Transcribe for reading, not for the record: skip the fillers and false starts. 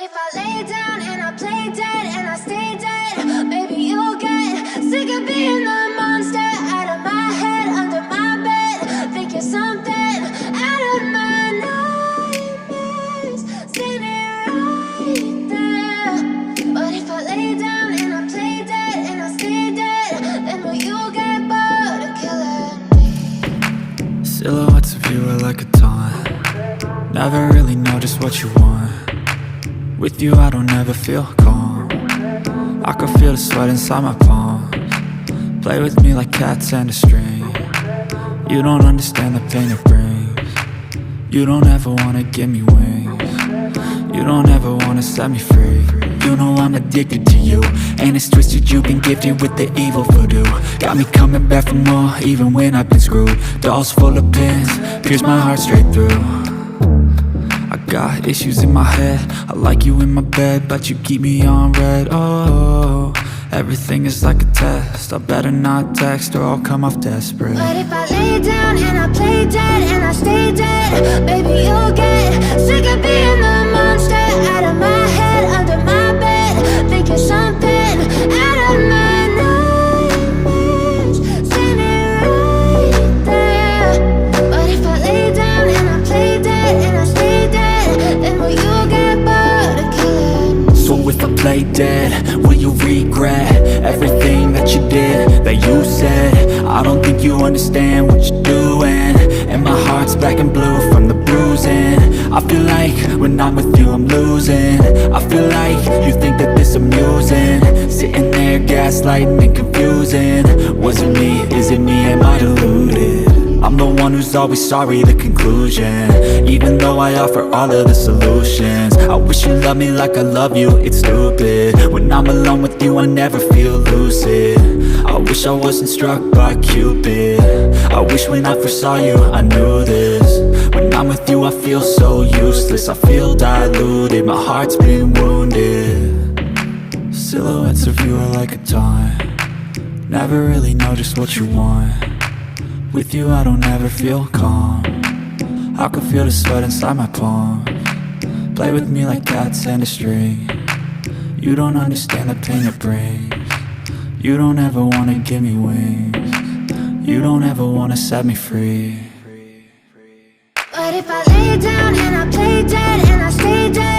if I lay down and I play dead and I stay dead, baby, you'll get sick of being the monster out of my head, under my bed. Think you're something out of my nightmares, standing right there. But if I lay down and I play dead and I stay dead, then will you get bored of killing me? Silhouettes of you are like a taunt. Never really know just what you want. With you I don't ever feel calm. I can feel the sweat inside my palms. Play with me like cats and a string. You don't understand the pain it brings. You don't ever wanna give me wings. You don't ever wanna set me free. You know I'm addicted to you, and it's twisted, you've been gifted with the evil voodoo. Got me coming back for more, even when I've been screwed. Dolls full of pins, pierce my heart straight through. I got issues in my head, I like you in my bed, but you keep me on red. Oh, everything is like a test, I better not text or I'll come off desperate. But if I lay down and I play dead and I stay dead, baby, you'll get sick of being the monster out of my head, under my bed. Think you're something out of my nightmares, standing right there. But if I lay down and I play dead and I stay dead, then will you get bored of killing me? So if I play dead, will you regret everything that you did, that you said? I don't think you understand what you're doing, and my heart's black and blue from the bruising. I feel like when I'm with you I'm losing. I feel like you think that this amusing, sitting there gaslighting and confusing. Was it me? Is it me? Am I deluded? I'm the one who's always sorry, the conclusion, even though I offer all of the solutions. I wish you loved me like I love you, it's stupid. When I'm alone with you I never feel lucid. I wish I wasn't struck by Cupid. I wish when I first saw you I knew this. When I'm with you I feel so useless, I feel diluted, my heart's been wounded. Silhouettes of you are like a taunt. Never really know just what you want. With you I don't ever feel calm. I can feel the sweat inside my palms. Play with me like cats and a string. You don't understand the pain it brings. You don't ever wanna give me wings. You don't ever wanna set me free. But if I lay down and I play dead and I stay dead,